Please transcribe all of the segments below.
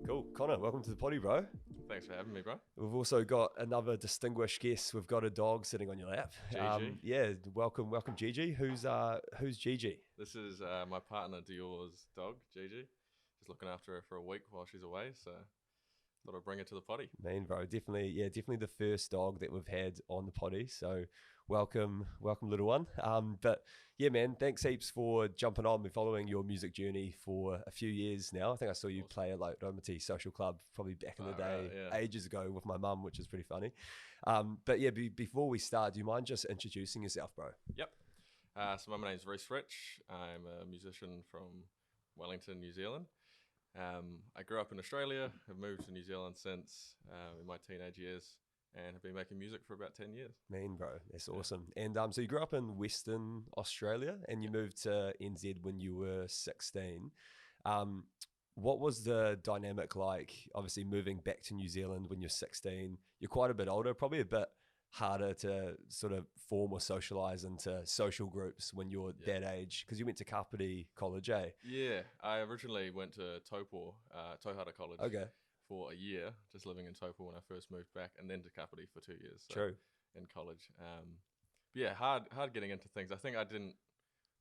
Cool. Connor, welcome to the potty, bro. Thanks for having me, bro. We've also got another distinguished guest. We've got a dog sitting on your lap. Gigi. Yeah, welcome, Gigi. Who's Gigi? This is my partner Dior's dog, Gigi. Just looking after her for a week while she's away, so thought I'd bring her to the potty. Mean, bro. Definitely the first dog that we've had on the potty. So welcome, little one. But yeah, man, thanks heaps for jumping on. Been following your music journey for a few years now. I think I saw you play at like Romati Social Club probably back in the day, ages ago with my mum, which is pretty funny. But yeah, before we start, do you mind just introducing yourself, bro? Yep. So my name's Rhys Rich. I'm a musician from Wellington, New Zealand. I grew up in Australia, have moved to New Zealand since in my teenage years, and have been making music for about 10 years. Mean, bro. That's awesome. And so you grew up in Western Australia and you moved to NZ when you were 16. What was the dynamic like, obviously moving back to New Zealand when you're 16? You're quite a bit older, probably a bit harder to sort of form or socialize into social groups when you're that age, because you went to Kapiti College, eh? Yeah, I originally went to Tauhara College for a year, just living in Taupo when I first moved back, and then to Kapiti for 2 years. So True. In college. But yeah, hard getting into things. I think I didn't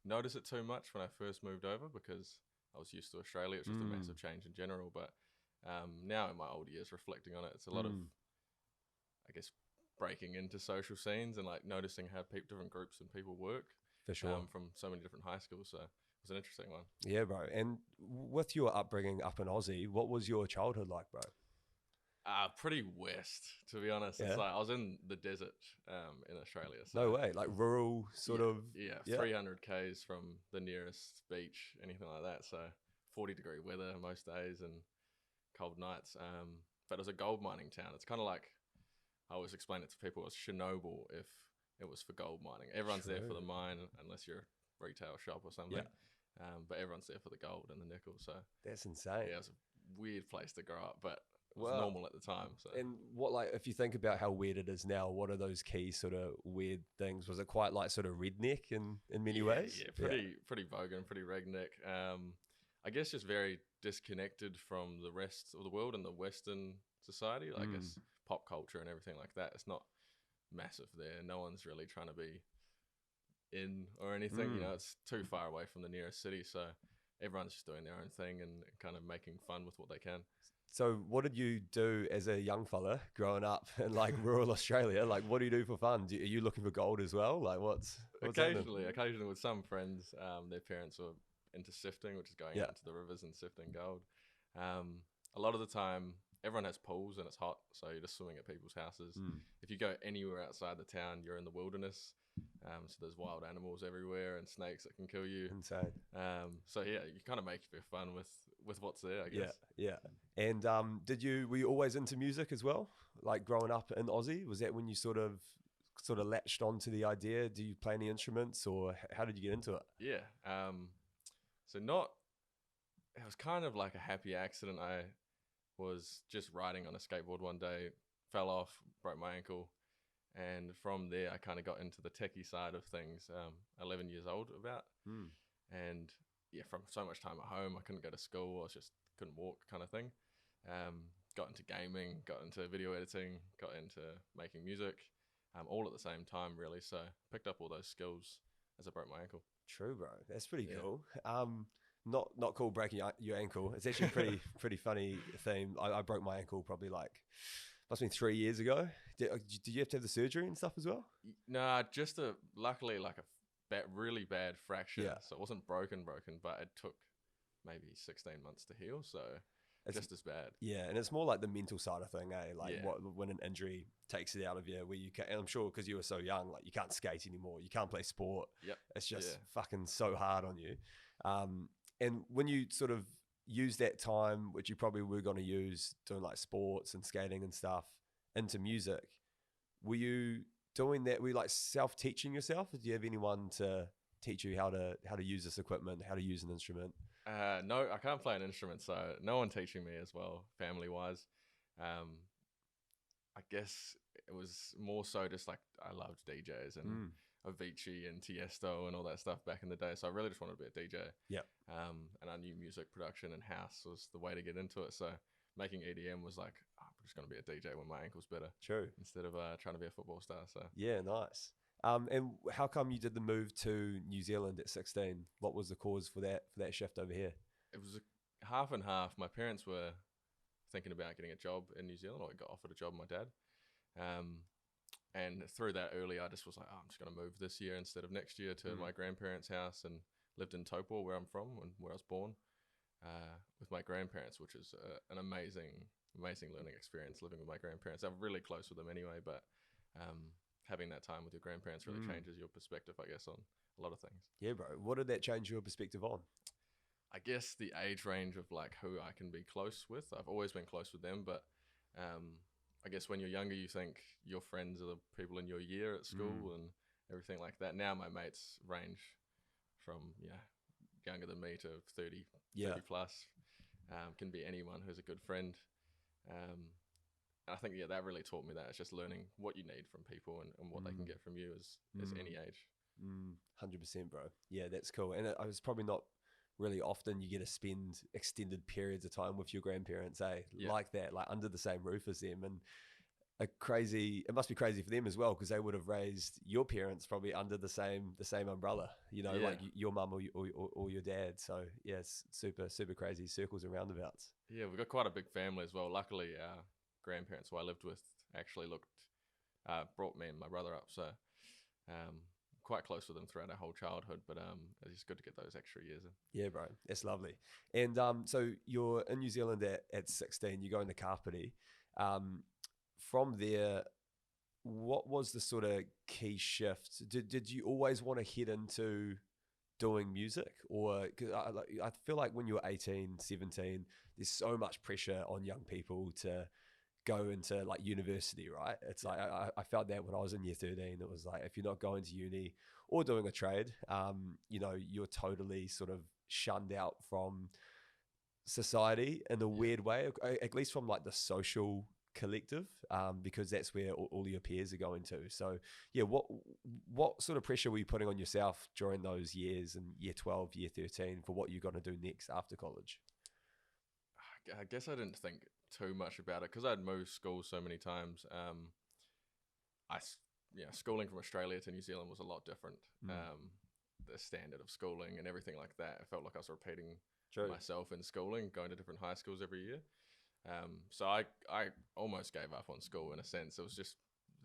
notice it too much when I first moved over because I was used to Australia. It's just a massive change in general. But now in my older years, reflecting on it, it's a lot of, I guess, breaking into social scenes and like noticing how different groups and people work. For sure. From so many different high schools. So it was an interesting one. Yeah, bro. And with your upbringing up in Aussie, what was your childhood like, bro? Pretty west, to be honest. Yeah. It's like I was in the desert in Australia. So no way, like rural sort of. Yeah, 300 k's from the nearest beach, anything like that. So 40-degree weather most days and cold nights. But it was a gold mining town. It's kind of like, I always explain it to people, it's Chernobyl if it was for gold mining. Everyone's there for the mine unless you're a retail shop or something. Yeah. But everyone's there for the gold and the nickel. So that's insane. Yeah, it was a weird place to grow up, but it was normal at the time. So. And what, like, if you think about how weird it is now, what are those key sort of weird things? Was it quite like sort of redneck in many ways? Yeah, pretty bogan, pretty redneck. I guess just very disconnected from the rest of the world and the Western society. Like it's pop culture and everything like that. It's not massive there. No one's really trying to be in or anything. You know, it's too far away from the nearest city. So everyone's just doing their own thing and kind of making fun with what they can. So what did you do as a young fella growing up in like rural Australia? Like, what do you do for fun? Are you looking for gold as well? Like what's occasionally with some friends, their parents were into sifting, which is going out into the rivers and sifting gold. A lot of the time, everyone has pools and it's hot, so you're just swimming at people's houses. If you go anywhere outside the town, you're in the wilderness. So there's wild animals everywhere and snakes that can kill you. Insane. So yeah, you kind of make a bit of fun with what's there, I guess. Yeah. And were you always into music as well? Like growing up in Aussie, was that when you sort of latched onto the idea? Do you play any instruments or how did you get into it? Yeah. It was kind of like a happy accident. I was just riding on a skateboard one day, fell off, broke my ankle. And from there, I kind of got into the techie side of things, 11 years old about. And yeah, from so much time at home, I couldn't go to school. I just couldn't walk kind of thing. Got into gaming, got into video editing, got into making music, all at the same time, really. So picked up all those skills as I broke my ankle. True, bro. That's pretty cool. Not cool breaking your ankle. It's actually a pretty funny theme. I broke my ankle probably like, must have been 3 years ago. Did you have to have the surgery and stuff as well? Nah, just luckily like a really bad fracture. Yeah. So it wasn't broken, but it took maybe 16 months to heal. So it's just as bad. Yeah, and it's more like the mental side of thing, eh? Like when an injury takes it out of you, where you can, and I'm sure because you were so young, like you can't skate anymore, you can't play sport. Yep. It's just fucking so hard on you. And when you sort of use that time, which you probably were going to use doing like sports and skating and stuff, into music, were you doing that? Were you like self-teaching yourself? Or do you have anyone to teach you how to use this equipment, how to use an instrument? No, I can't play an instrument, so no one teaching me as well, family-wise. I guess it was more so just like I loved DJs and Avicii and Tiesto and all that stuff back in the day. So I really just wanted to be a DJ. Yeah. And I knew music production and house was the way to get into it. So making EDM was like, oh, I'm just going to be a DJ when my ankle's better True. instead of trying to be a football star. So Yeah, nice. And how come you did the move to New Zealand at 16? What was the cause for that shift over here? it was a half and half. My parents were thinking about getting a job in New Zealand, or I got offered a job with my dad. Um, and through that early, I just was like, oh, I'm just going to move this year instead of next year to my grandparents' house, and lived in Taupo, where I'm from and where I was born, with my grandparents, which is an amazing learning experience living with my grandparents. I'm really close with them anyway, but having that time with your grandparents really changes your perspective, I guess, on a lot of things. Yeah, bro. What did that change your perspective on? I guess the age range of like who I can be close with. I've always been close with them, but I guess when you're younger, you think your friends are the people in your year at school and everything like that. Now my mates range from younger than me to 30 plus. Can be anyone who's a good friend. And I think that really taught me that. It's just learning what you need from people and what they can get from you as any age. 100%, bro. Yeah, that's cool. And it was probably not really often you get to spend extended periods of time with your grandparents, like that, like under the same roof as them. And it must be crazy for them as well, because they would have raised your parents probably under the same umbrella, like your mum or your dad. So yeah, it's super crazy, circles and roundabouts. Yeah, we've got quite a big family as well. Luckily, our grandparents who I lived with actually brought me and my brother up, so quite close with them throughout our whole childhood, but it's just good to get those extra years in. Yeah, bro, that's lovely. And so you're in New Zealand at 16, you're going to Kapiti. From there, what was the sort of key shift? Did you always want to head into doing music? Or, cause I feel like when you're 18, 17, there's so much pressure on young people to go into like university, right? It's like I felt that when I was in year 13. It was like, if you're not going to uni or doing a trade, you're totally sort of shunned out from society in a weird way, at least from like the social collective, because that's where all your peers are going to. So yeah, what sort of pressure were you putting on yourself during those years in year 12, year 13 for what you're going to do next after college? I guess I didn't think too much about it because I'd moved schools so many times. Schooling from Australia to New Zealand was a lot different. The standard of schooling and everything like that, I felt like I was repeating myself in schooling, going to different high schools every year. So I almost gave up on school in a sense. It was just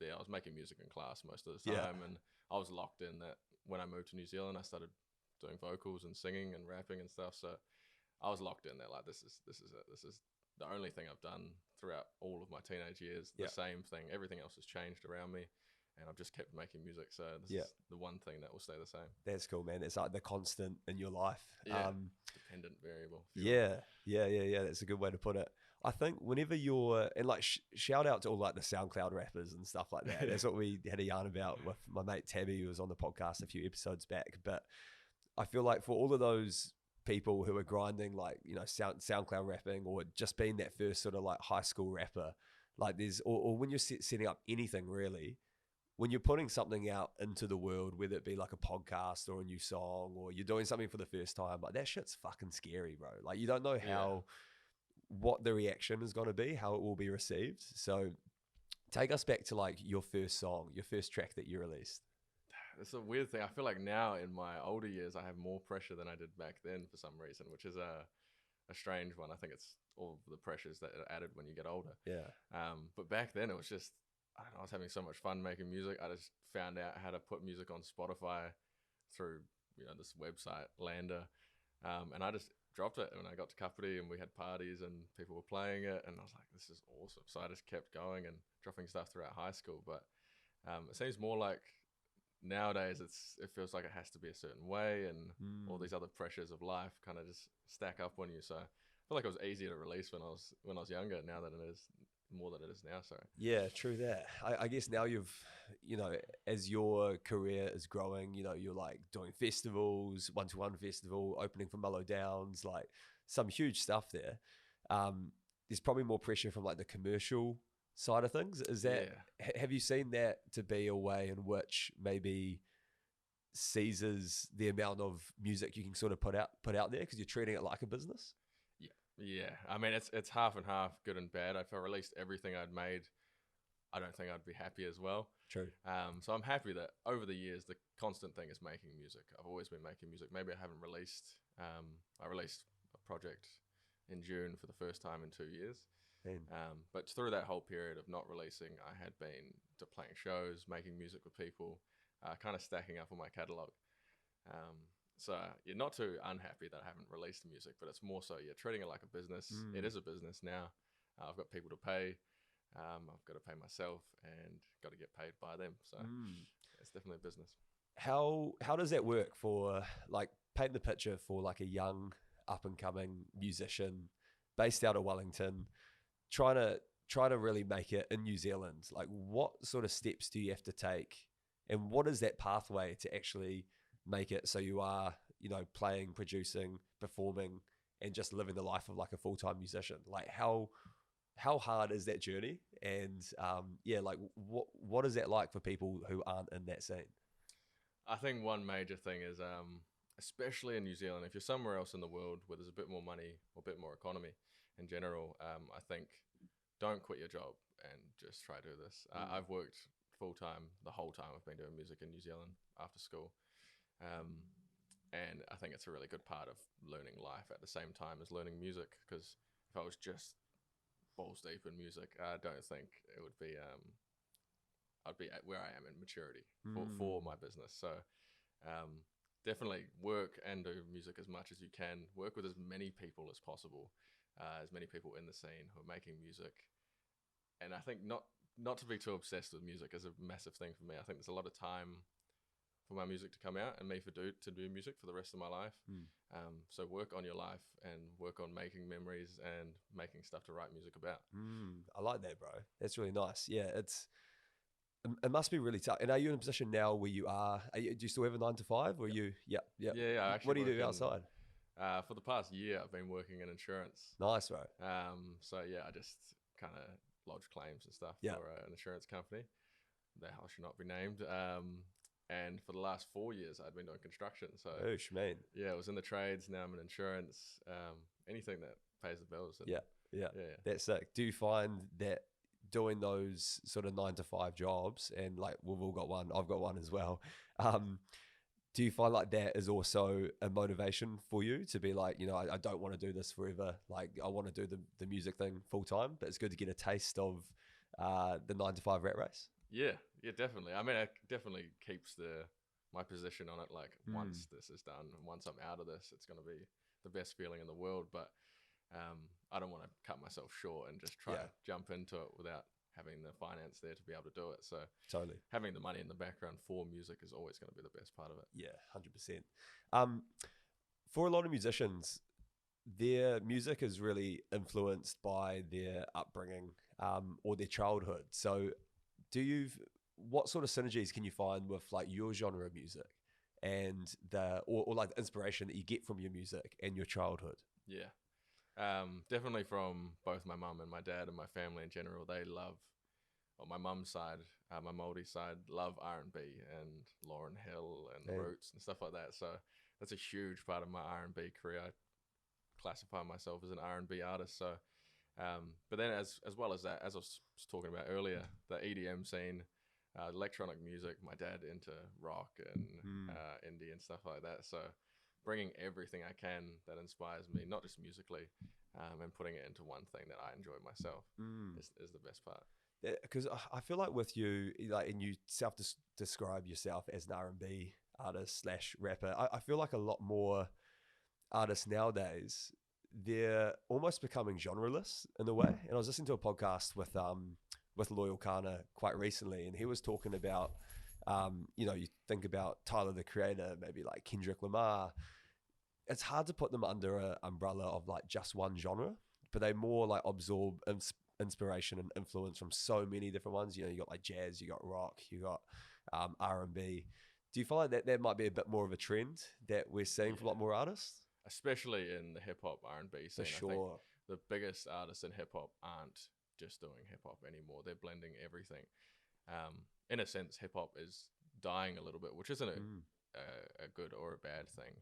I was making music in class most of the time, and I was locked in that when I moved to New Zealand, I started doing vocals and singing and rapping and stuff. So I was locked in there. Like this is it. This is the only thing I've done throughout all of my teenage years. The same thing. Everything else has changed around me, and I've just kept making music. So this is the one thing that will stay the same. That's cool, man. It's like the constant in your life. Dependent variable. Yeah. That's a good way to put it. I think whenever you're, and like shout out to all like the SoundCloud rappers and stuff like that. That's what we had a yarn about with my mate Tabby, who was on the podcast a few episodes back. But I feel like for all of those people who are grinding, like, SoundCloud rapping, or just being that first sort of like high school rapper, like or when you're setting up anything really, when you're putting something out into the world, whether it be like a podcast or a new song, or you're doing something for the first time, like that shit's fucking scary, bro. Like you don't know what the reaction is going to be, how it will be received. So take us back to like your first song, your first track that you released. It's a weird thing. I feel like now in my older years, I have more pressure than I did back then for some reason, which is a strange one. I think it's all the pressures that are added when you get older. Yeah. But back then it was just, I don't know, I was having so much fun making music. I just found out how to put music on Spotify through, this website, Lander. And I just dropped it when I got to Kapiti, and we had parties and people were playing it, and I was like, this is awesome. So I just kept going and dropping stuff throughout high school. But it seems more like nowadays it feels like it has to be a certain way, and all these other pressures of life kind of just stack up on you. So I feel like it was easier to release when I was younger, now that it is more than it is now. Sorry. Yeah, true that. I guess now you've, as your career is growing, you're like doing festivals, 1-to-1 festival, opening for Mellow Downs, like some huge stuff there. There's probably more pressure from like the commercial side of things. Is that, have you seen that to be a way in which maybe seizes the amount of music you can sort of put out there because you're treating it like a business? Yeah, I mean it's half and half, good and bad. If I released everything I'd made, I don't think I'd be happy as well. True. So I'm happy that over the years the constant thing is making music. I've always been making music. Maybe I haven't released. I released a project in June for the first time in 2 years. And But through that whole period of not releasing, I had been to playing shows, making music with people, kind of stacking up on my catalog. So you're not too unhappy that I haven't released the music, but it's more so you're treating it like a business. It is a business now. I've got people to pay. I've got to pay myself and got to get paid by them. So it's definitely a business. how does that work for, like, paint the picture for like a young up and coming musician based out of Wellington, trying to really make it in New Zealand? Like, what sort of steps do you have to take, and what is that pathway to actually make it so you are, playing, producing, performing, and just living the life of like a full-time musician? Like, how hard is that journey? And like, what is that like for people who aren't in that scene? I think one major thing is, especially in New Zealand, if you're somewhere else in the world where there's a bit more money or a bit more economy in general, I think don't quit your job and just try to do this. I've worked full time the whole time I've been doing music in New Zealand after school. And I think it's a really good part of learning life at the same time as learning music, because if I was just balls deep in music, I don't think it would be, I'd be at where I am in maturity for my business. So definitely work and do music as much as you can. Work with as many people as possible, as many people in the scene who are making music. And I think not to be too obsessed with music is a massive thing for me. I think there's a lot of time for my music to come out and me to do music for the rest of my life. So work on your life and work on making memories and making stuff to write music about. I like that, bro. That's really nice. Yeah, it must be really tough. And are you in a position now where do you still have a 9 to 5, or you? Yeah. Yeah, I actually What do you work do outside? For the past year, I've been working in insurance. Nice, bro. So yeah, I just kind of lodge claims and stuff Yeah. for an insurance company. That house should not be named. And for the last 4 years, I'd been doing construction. So Oosh, man. yeah, I was in the trades. Now I'm in insurance. Anything that pays the bills. And Yeah. yeah. That's sick. Do you find that doing those sort of 9 to 5 jobs, and like we've all got one, I've got one as well, do you find like that is also a motivation for you to be like, I don't want to do this forever, like I want to do the music thing full time, but it's good to get a taste of the 9 to 5 rat race? Yeah, definitely. I mean, it definitely keeps my position on it. Like once this is done, and once I'm out of this, it's going to be the best feeling in the world. But I don't want to cut myself short and just try to jump into it without having the finance there to be able to do it. So Totally. having the money in the background for music is always going to be the best part of it. Yeah, 100%. For a lot of musicians, their music is really influenced by their upbringing or their childhood. So what sort of synergies can you find with like your genre of music and or like the inspiration that you get from your music and your childhood? Yeah. Definitely from both my mum and my dad and my family in general. They love, on my mum's side, my Māori side, love R&B and Lauryn Hill and Roots and stuff like that. So that's a huge part of my R&B career. I classify myself as an R&B artist. So, but then as well as that, as I was talking about earlier, the EDM scene, electronic music, my dad into rock and indie and stuff like that. So bringing everything I can that inspires me, not just musically, and putting it into one thing that I enjoy myself is the best part. Because I feel like with you, like, and you describe yourself as an R&B artist / rapper, I feel like a lot more artists nowadays, they're almost becoming genreless in a way. And I was listening to a podcast with Loyal Kana quite recently, and he was talking about, you think about Tyler the Creator, maybe like Kendrick Lamar. It's hard to put them under an umbrella of like just one genre, but they more like absorb inspiration and influence from so many different ones. You got like jazz, you got rock, you got R&B. Do you find that might be a bit more of a trend that we're seeing from a lot more artists? Especially in the hip-hop R&B scene. For sure. I think the biggest artists in hip-hop aren't just doing hip-hop anymore. They're blending everything. In a sense, hip-hop is dying a little bit, which isn't a good or a bad thing.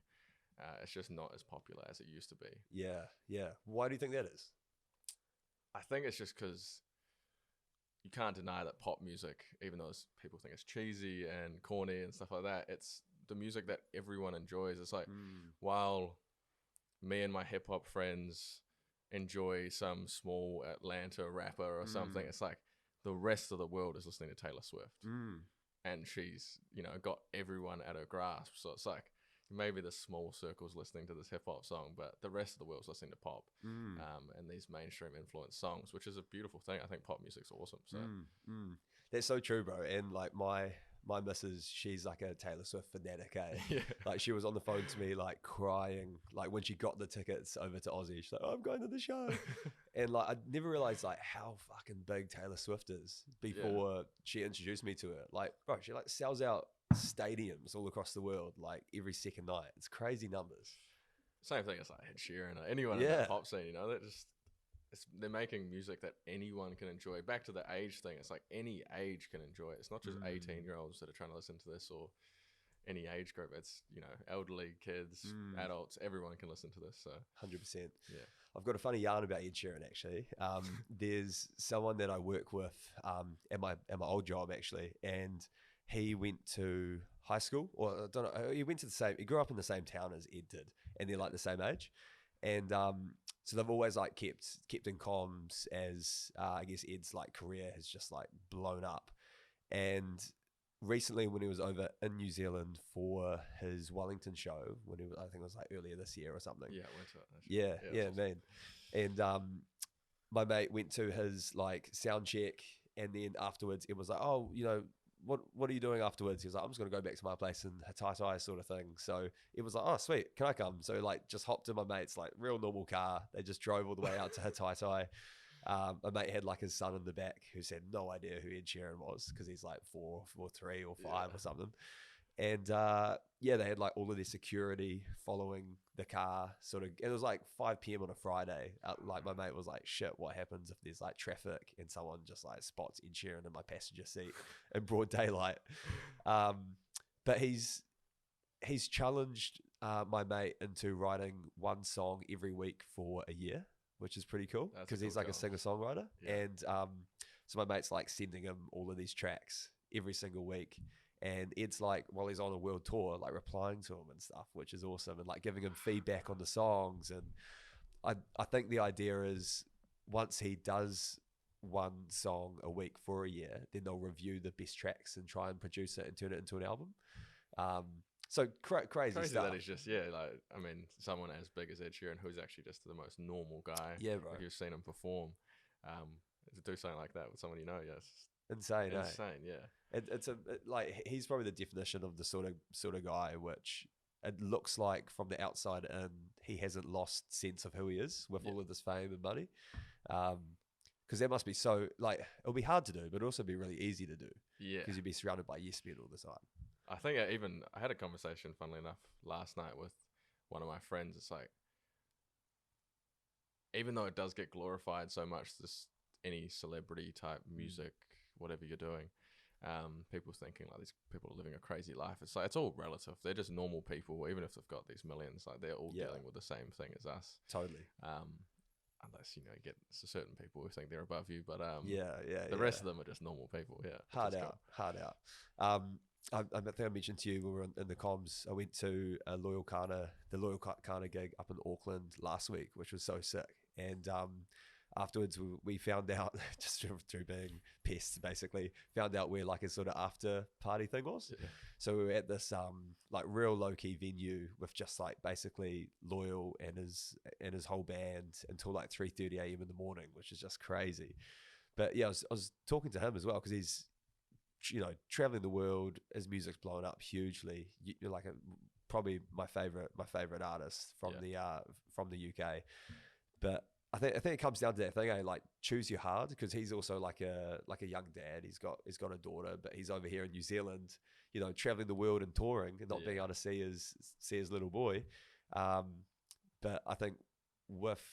It's just not as popular as it used to be. Yeah, yeah. Why do you think that is? I think it's just because you can't deny that pop music, even though people think it's cheesy and corny and stuff like that, it's the music that everyone enjoys. It's like, while me and my hip hop friends enjoy some small Atlanta rapper or something, it's like the rest of the world is listening to Taylor Swift. And she's, got everyone at her grasp. So it's like maybe the small circle's listening to this hip hop song, but the rest of the world's listening to pop and these mainstream influenced songs, which is a beautiful thing. I think pop music's awesome. So That's so true, bro. And like my missus, she's like a Taylor Swift fanatic, eh? Yeah. Like she was on the phone to me, like crying, like when she got the tickets over to Aussie. She's like, "Oh, I'm going to the show," and like I never realized like how fucking big Taylor Swift is before she introduced me to her. Like, bro, she like sells out stadiums all across the world like every second night. It's crazy numbers. Same thing as like Ed Sheeran or anyone in that pop scene, they're making music that anyone can enjoy. Back to the age thing, it's like any age can enjoy it. It's not just 18-year-olds that are trying to listen to this or any age group. It's, elderly, kids, adults, everyone can listen to this. So 100%. Yeah. I've got a funny yarn about Ed Sheeran actually. There's someone that I work with at my old job actually, and he went to high school, or I don't know, he grew up in the same town as Ed did, and they're like the same age. And so they've always like kept in comms as I guess Ed's like career has just like blown up. And recently when he was over in New Zealand for his Wellington show, I think it was like earlier this year or something. Yeah, I went to it. Actually. Yeah, Awesome. man. And my mate went to his like sound check, and then afterwards it was like, oh, what are you doing afterwards? He was like, I'm just going to go back to my place in Hataitai sort of thing. So it was like, oh, sweet. Can I come? So like just hopped in my mate's like real normal car. They just drove all the way out to Hataitai. My mate had like his son in the back who had no idea who Ed Sheeran was because he's like 3 or 5 or something. And they had like all of their security following the car sort of. It was like 5 p.m. on a Friday. Like my mate was like, shit, what happens if there's like traffic and someone just like spots Ed Sheeran in my passenger seat in broad daylight? But he's challenged my mate into writing one song every week for a year, which is pretty cool because he's like a singer-songwriter. Yeah. And so my mate's like sending him all of these tracks every single week. And Ed's like, while he's on a world tour, like replying to him and stuff, which is awesome, and like giving him feedback on the songs. And I think the idea is once he does one song a week for a year, then they'll review the best tracks and try and produce it and turn it into an album. So crazy stuff. That is just, someone as big as Ed Sheeran, who's actually just the most normal guy. Yeah, bro. If you've seen him perform, to do something like that with someone yes. Insane, yeah. Like he's probably the definition of the sort of guy which it looks like from the outside in he hasn't lost sense of who he is with all of this fame and money, because that must be so like it'll be hard to do, but it'll also be really easy to do. Yeah, because you'd be surrounded by yes men all the time. I think I had a conversation, funnily enough, last night with one of my friends. It's like, even though it does get glorified so much, any celebrity type music, whatever you're doing, people thinking like these people are living a crazy life. It's like, it's all relative. They're just normal people, even if they've got these millions. Like they're all dealing with the same thing as us. Totally. Unless you get certain people who think they're above you, but the rest of them are just normal people. Yeah, hard out. I think I mentioned to you when we were in the comms, I went to the Loyal Kana gig up in Auckland last week, which was so sick. And afterwards we found out, just through being pests basically, found out where like a sort of after party thing was. Yeah. So we were at this like real low-key venue with just like basically Loyal and his whole band until like 3:30 a.m. in the morning, which is just crazy. But yeah, I was talking to him as well because he's traveling the world. His music's blown up hugely. You're like probably my favorite artist from the UK. But I think it comes down to that thing. Like choose your hard, because he's also like a young dad. He's got a daughter, but he's over here in New Zealand, traveling the world and touring and not being able to see his little boy. But I think with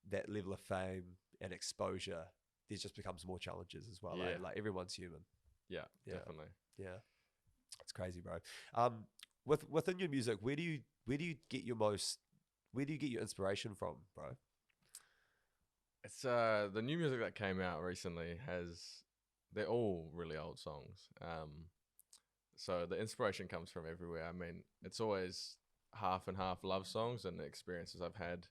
that level of fame and exposure, there just becomes more challenges as well. Yeah. Like everyone's human. Yeah, definitely. Yeah, it's crazy, bro. Within your music, where do Where do you get your most? Where do you get your inspiration from, bro? It's the new music that came out recently they're all really old songs. So the inspiration comes from everywhere. I mean, it's always half and half love songs and the experiences I've had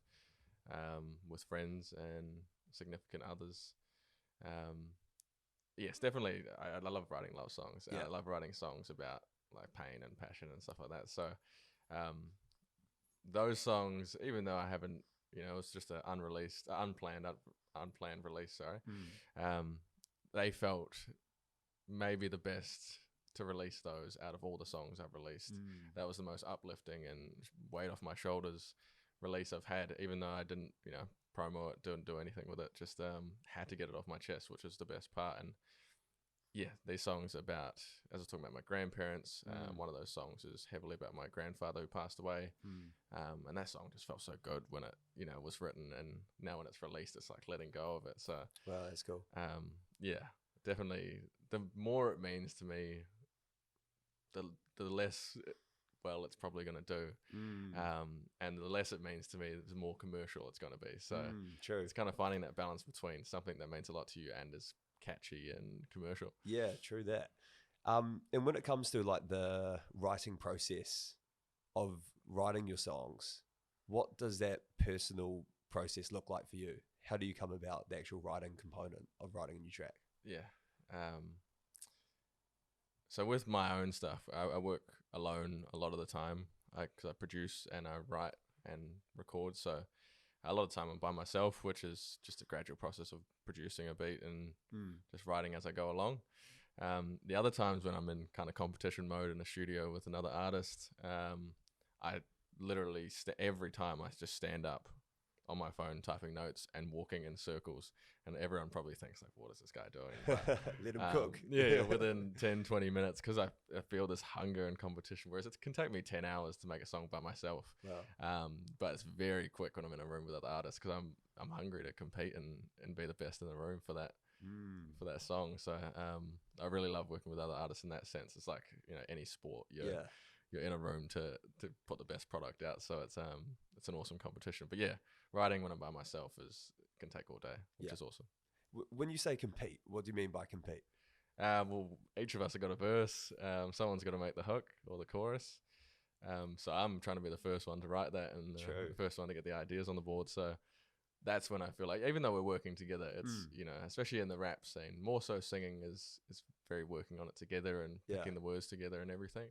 with friends and significant others. Yes, definitely. I love writing love songs. Yeah. I love writing songs about like pain and passion and stuff like that. So um, those songs, even though I haven't, it's just an unplanned release. Sorry, they felt maybe the best to release those out of all the songs I've released. That was the most uplifting and weight off my shoulders release I've had, even though I didn't, promo it, didn't do anything with it. Just had to get it off my chest, which was the best part. And yeah, these songs about, as I was talking about my grandparents, one of those songs is heavily about my grandfather who passed away. And that song just felt so good when it, was written, and now when it's released, it's like letting go of it. So, wow, that's cool. Yeah, definitely. The more it means to me, the less well it's probably going to do. And the less it means to me, the more commercial it's going to be. So true. it's kind of finding that balance between something that means a lot to you and is catchy and commercial. Yeah, true that. And when it comes to like the writing process of writing your songs, what does that personal process look like for you? How do you come about the actual writing component of writing a new track? Yeah. So with my own stuff, I work alone a lot of the time because I produce and I write and record. So a lot of the time I'm by myself, which is just a gradual process of producing a beat and just writing as I go along. The other times when I'm in kind of competition mode in a studio with another artist, I literally every time I just stand up on my phone typing notes and walking in circles, and everyone probably thinks like, what is this guy doing? But, let him cook. Yeah, within 10-20 minutes, because I feel this hunger and competition, whereas it can take me 10 hours to make a song by myself. Wow. But it's very quick when I'm in a room with other artists, because I'm hungry to compete and be the best in the room for that song. So I really love working with other artists in that sense. It's like, any sport, you're in a room to put the best product out. So it's an awesome competition. But yeah, writing when I'm by myself can take all day, which is awesome. When you say compete, what do you mean by compete? Well, each of us have got a verse. Someone's got to make the hook or the chorus. So I'm trying to be the first one to write that and the first one to get the ideas on the board. So that's when I feel like, even though we're working together, it's, especially in the rap scene, more so singing is very working on it together and picking the words together and everything.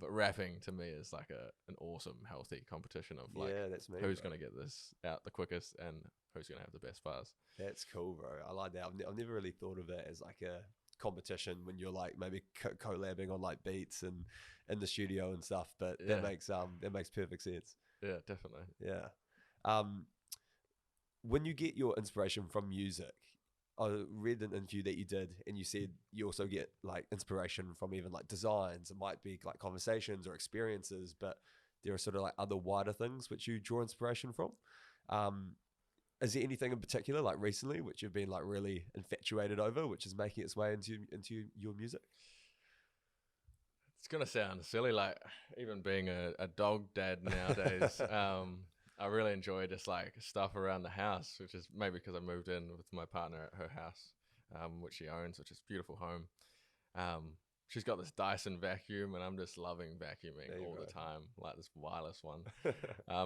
But rapping to me is like an awesome, healthy competition of like, that's me, who's going to get this out the quickest and who's going to have the best bars. That's cool, bro. I like that. I've never really thought of it as like a competition when you're like maybe collabing on like beats and in the studio and stuff. But that makes perfect sense. Yeah, definitely. Yeah. When you get your inspiration from music, I read an interview that you did, and you said you also get like inspiration from even like designs. It might be like conversations or experiences, but there are sort of like other wider things which you draw inspiration from. Is there anything in particular like recently which you've been like really infatuated over, which is making its way into your music? It's gonna sound silly, like even being a dog dad nowadays. I really enjoy just like stuff around the house, which is maybe because I moved in with my partner at her house, which she owns, which is a beautiful home. She's got this Dyson vacuum, and I'm just loving vacuuming all the time, like this wireless one.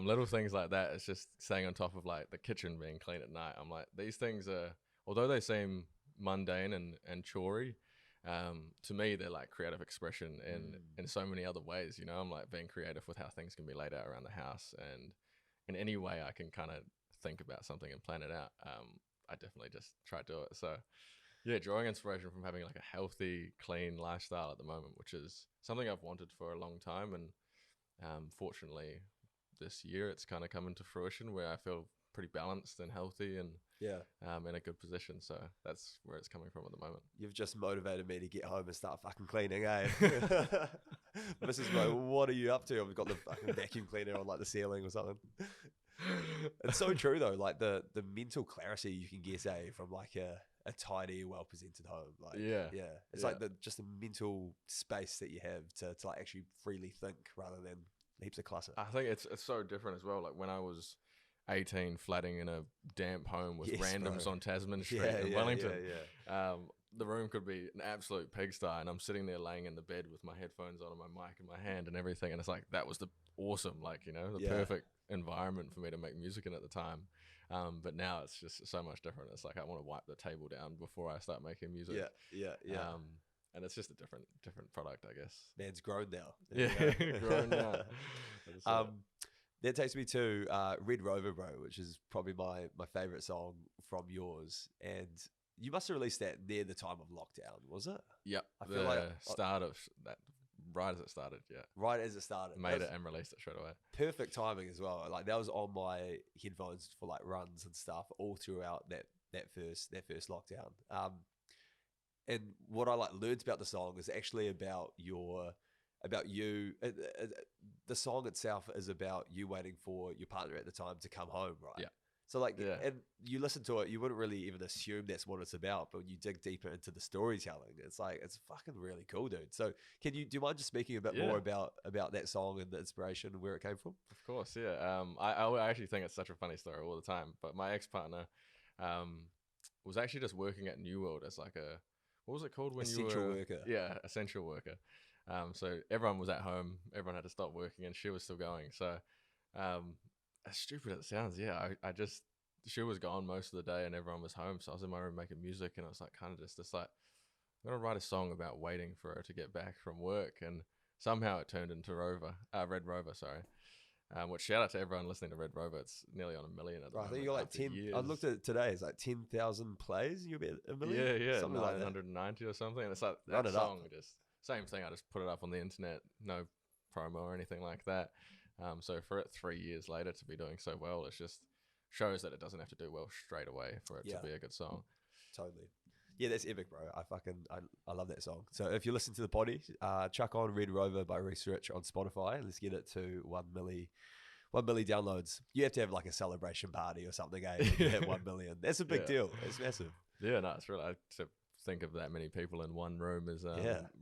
Little things like that. It's just staying on top of like the kitchen being clean at night. I'm like, these things are, although they seem mundane and chorey, to me they're like creative expression in so many other ways. I'm like being creative with how things can be laid out around the house, and in any way I can kind of think about something and plan it out. I definitely just try to do it. So yeah, drawing inspiration from having like a healthy, clean lifestyle at the moment, which is something I've wanted for a long time. And fortunately this year it's kind of come into fruition where I feel pretty balanced and healthy and in a good position. So that's where it's coming from at the moment. You've just motivated me to get home and start fucking cleaning, eh? Mrs. Mo, what are you up to? I've got the fucking vacuum cleaner on like the ceiling or something. It's so true though, like the mental clarity you can get, from like a tidy, well presented home. Like it's like just the mental space that you have to like actually freely think rather than heaps of clutter. I think it's so different as well. Like when I was 18, flatting in a damp home with Yes, randoms bro. on Tasman Street Yeah, in yeah, Wellington. yeah. The room could be an absolute pigsty, and I'm sitting there laying in the bed with my headphones on and my mic in my hand and everything, and it's like that was the awesome, like, you know, the Yeah. perfect environment for me to make music in at the time. But now it's just so much different. It's like I want to wipe the table down before I start making music. Yeah. And it's just a different product, I guess. Man's grown now. Yeah, grown now. That's it. That takes me to Red Rover, bro, which is probably my favorite song from yours. And you must have released that near the time of lockdown, was it? Yep. I feel like start of that, right as it started. Yeah. Right as it started. Made it and released it straight away. Perfect timing as well. Like that was on my headphones for like runs and stuff all throughout that first lockdown. And what I like learned about the song is actually about you. The song itself is about you waiting for your partner at the time to come home, right? Yeah. So like, Yeah. and you listen to it, you wouldn't really even assume that's what it's about, but when you dig deeper into the storytelling, it's like it's fucking really cool, dude. So do you mind just speaking a bit more about that song and the inspiration and where it came from? Of course, yeah. I actually think it's such a funny story all the time. But my ex-partner was actually just working at New World as like a, what was it called when Essential you were? worker. Yeah, essential worker. So everyone was at home, everyone had to stop working, and she was still going. So, as stupid as it sounds, yeah, she was gone most of the day, and everyone was home. So I was in my room making music, and I was like, kind of just like, I'm gonna write a song about waiting for her to get back from work, and somehow it turned into Red Rover, sorry. Which shout out to everyone listening to Red Rover. It's nearly on 1 million at the moment. I think you got like 10. Years. I looked at it today. It's like 10,000 plays. You'll be at 1 million. Yeah, something like that. 990 or something. And it's like Run that it up. song just same thing. I just put it up on the internet, no promo or anything like that. So for it 3 years later to be doing so well, it just shows that it doesn't have to do well straight away for it to be a good song. Totally. Yeah, that's epic, bro. I love that song. So if you listen to the potty, chuck on Red Rover by Rhys Rich on Spotify and let's get it to 1 milli downloads. You have to have like a celebration party or something, eh? When you hit 1 million. That's a big deal. It's massive. Yeah, no, it's really, to think of that many people in one room is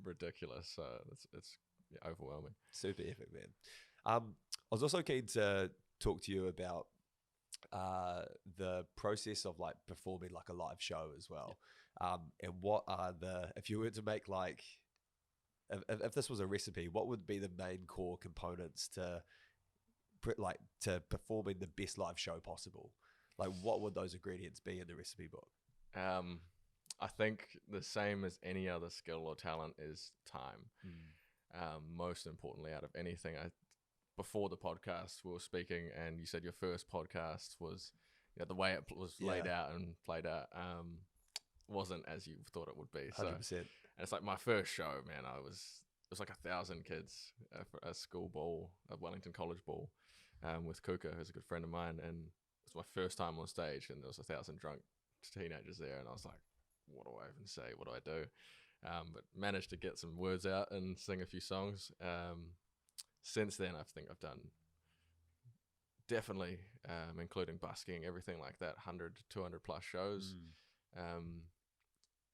ridiculous. So it's overwhelming. Super epic, man. I was also keen to talk to you about the process of like performing like a live show as well. And what are if you were to make like, if this was a recipe, what would be the main core components to performing the best live show possible? Like what would those ingredients be in the recipe book? I think the same as any other skill or talent is time. Most importantly out of anything. Before the podcast we were speaking and you said your first podcast was, the way it was laid out and played out wasn't as you thought it would be. 100%. And it's like my first show, man, it was like 1,000 kids for a school ball, a Wellington College ball, with Kuka, who's a good friend of mine, and it was my first time on stage and there was 1,000 drunk teenagers there and I was like, what do I even say? What do I do? But managed to get some words out and sing a few songs. Since then, I think I've done definitely, including busking, everything like that, 100 to 200 plus shows.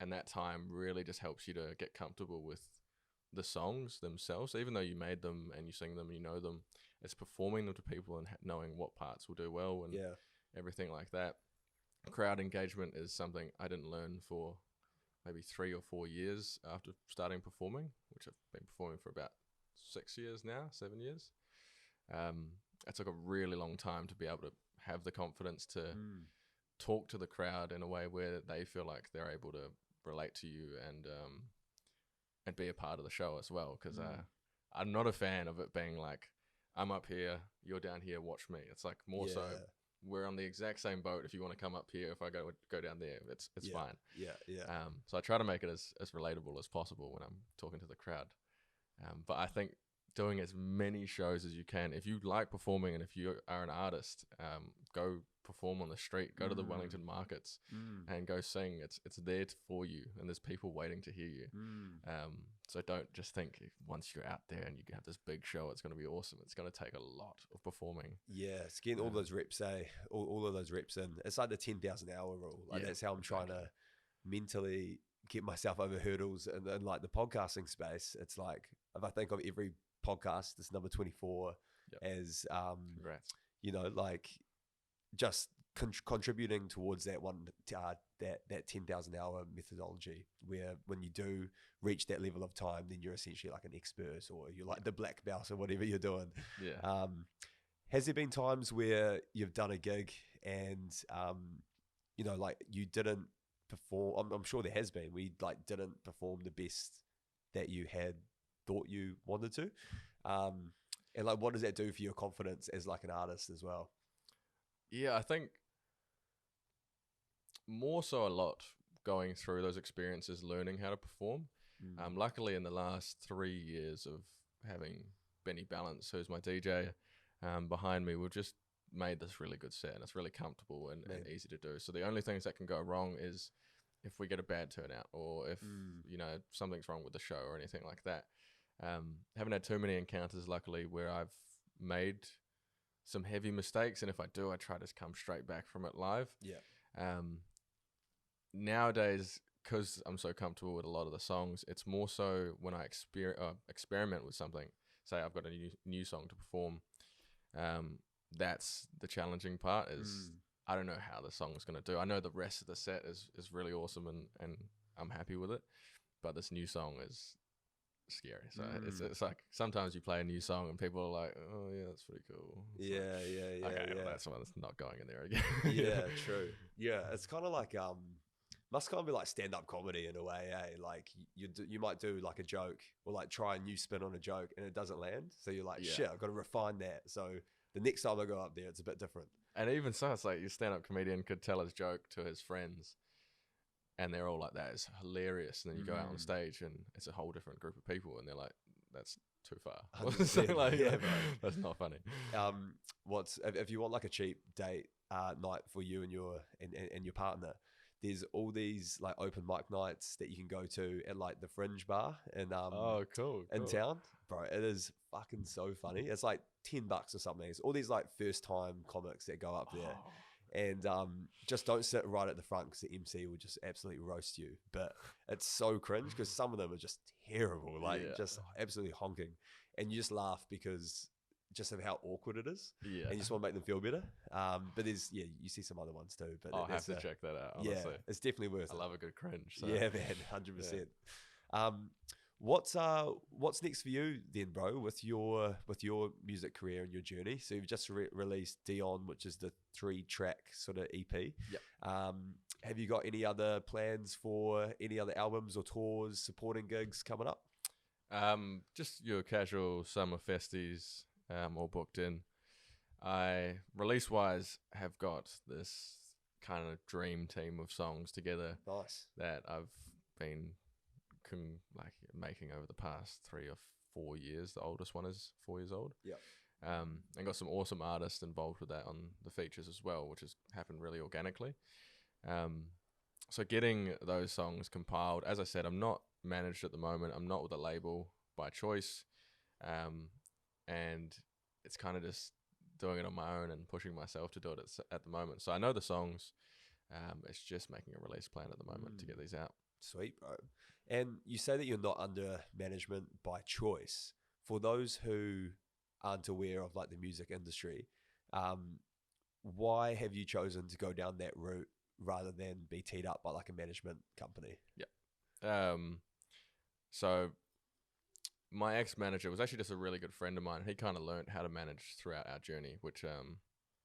And that time really just helps you to get comfortable with the songs themselves. Even though you made them and you sing them, you know them, it's performing them to people and knowing what parts will do well and everything like that. Crowd engagement is something I didn't learn for maybe 3 or 4 years after starting performing, which I've been performing for about 6 years now, 7 years. It took a really long time to be able to have the confidence to talk to the crowd in a way where they feel like they're able to relate to you and be a part of the show as well. Because I'm not a fan of it being like, I'm up here, you're down here, watch me. It's like more so we're on the exact same boat. If you want to come up here, if I go down there, it's fine. So I try to make it as relatable as possible when I'm talking to the crowd. But I think doing as many shows as you can, if you like performing and if you are an artist, go perform on the street, go to the Wellington markets and go sing. It's there for you and there's people waiting to hear you. So don't just think once you're out there and you have this big show, it's going to be awesome. It's going to take a lot of performing. Yeah, it's getting all those reps, all of those reps in. It's like the 10,000 hour rule. Like that's how I'm trying to mentally get myself over hurdles. And then like the podcasting space, it's like, if I think of every podcast, it's number 24, as Congrats. like just contributing towards that that 10,000 hour methodology, where when you do reach that level of time, then you're essentially like an expert, or you're like the black belt or whatever you're doing. Yeah. Has there been times where you've done a gig and like you didn't perform? I'm sure there has been. We like didn't perform the best that you had thought you wanted to, and like what does that do for your confidence as like an artist as well? Yeah, I think more so a lot going through those experiences, learning how to perform. Luckily, in the last 3 years of having Benny Balance, who's my DJ, behind me, we've just made this really good set, and it's really comfortable and easy to do. So the only things that can go wrong is if we get a bad turnout, or if something's wrong with the show or anything like that. Haven't had too many encounters, luckily, where I've made some heavy mistakes, and if I do, I try to come straight back from it live. Nowadays, because I'm so comfortable with a lot of the songs, it's more so when I experiment with something. Say I've got a new song to perform. That's the challenging part. Is I don't know how the song is going to do. I know the rest of the set is really awesome, and I'm happy with it, but this new song is scary. So it's like sometimes you play a new song and people are like, oh yeah, that's pretty cool. It's okay, well, that's one that's not going in there again. Yeah, true. Yeah, it's kind of like must kind of be like stand-up comedy in a way, eh? Like you might do like a joke, or like try a new spin on a joke and it doesn't land, so you're like, shit, I've got to refine that, so the next time I go up there it's a bit different. And even so, it's like your stand-up comedian could tell his joke to his friends and they're all like, that is hilarious, and then you go out on stage and it's a whole different group of people and they're like, that's too far. So like, yeah, that's not funny. If you want like a cheap date night for you and your partner, there's all these like open mic nights that you can go to at like the Fringe bar in cool. in town, bro. It is fucking so funny. It's like $10 or something. It's all these like first time comics that go up there. And just don't sit right at the front because the MC will just absolutely roast you. But it's so cringe because some of them are just terrible, like just absolutely honking. And you just laugh because just of how awkward it is. Yeah. And you just want to make them feel better. But there's, you see some other ones too. But I'll have to check that out, honestly. Yeah, it's definitely worth it. I love a good cringe. So. Yeah, man, 100%. What's next for you then, bro, with your music career and your journey? So you've just released Dion, which is the 3-track sort of EP. Yep. Have you got any other plans for any other albums or tours, supporting gigs coming up? Just your casual summer festies, all booked in. I, release-wise, have got this kind of dream team of songs together. Nice. That I've been making over the past 3 or 4 years. The oldest one is 4 years old. Yep. And got some awesome artists involved with that on the features as well, which has happened really organically. So getting those songs compiled, as I said, I'm not managed at the moment. I'm not with a label by choice. And it's kind of just doing it on my own and pushing myself to do it at the moment. So I know the songs. It's just making a release plan at the moment to get these out. Sweet, bro. And you say that you're not under management by choice. For those who aren't aware of like the music industry, why have you chosen to go down that route rather than be teed up by like a management company? Yeah. So my ex-manager was actually just a really good friend of mine. He kind of learned how to manage throughout our journey, which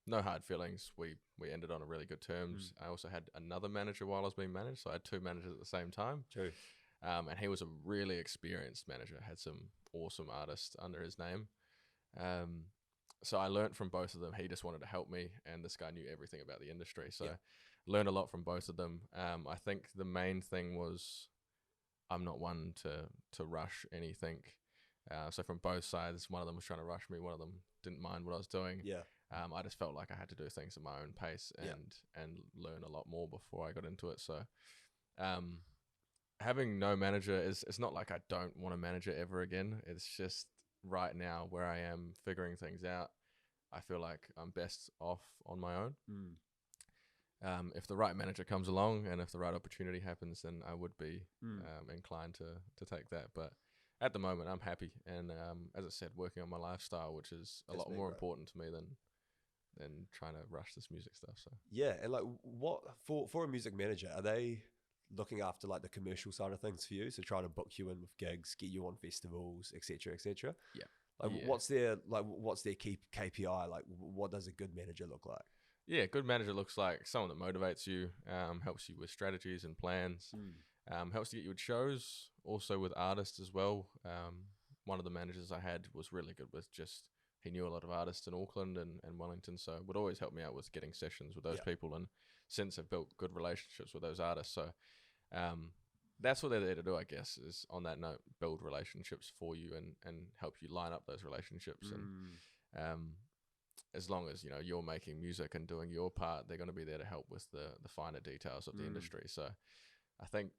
no hard feelings. We ended on a really good terms. I also had another manager while I was being managed, so I had 2 managers at the same time. True. And he was a really experienced manager, had some awesome artists under his name. So I learned from both of them. He just wanted to help me, and this guy knew everything about the industry. So learned a lot from both of them. I think the main thing was I'm not one to rush anything. So from both sides, one of them was trying to rush me. One of them didn't mind what I was doing. Yeah. I just felt like I had to do things at my own pace and learn a lot more before I got into it. So having no manager it's not like I don't want a manager ever again. It's just right now where I am figuring things out, I feel like I'm best off on my own. If the right manager comes along and if the right opportunity happens, then I would be inclined to take that. But at the moment, I'm happy, and as I said, working on my lifestyle, which is a That's lot been more great. important to me than trying to rush this music stuff. So Yeah, and like what for a music manager, are they looking after like the commercial side of things for you? So trying to book you in with gigs, get you on festivals, etc., etc. yeah, Like yeah, what's their key KPI? Like what does a good manager look like? yeah. Good manager looks like someone that motivates you, helps you with strategies and plans, Mm. helps to get you at shows, also with artists as well. One of the managers I had was really good with just he knew a lot of artists in Auckland and Wellington, so would always help me out with getting sessions with those Yeah. people, and since I've built good relationships with those artists, so um, that's what they're there to do, I guess, is on that note, build relationships for you and help you line up those relationships. And Mm. um, as long as you're making music and doing your part, they're going to be there to help with the finer details of the Mm. industry. So I think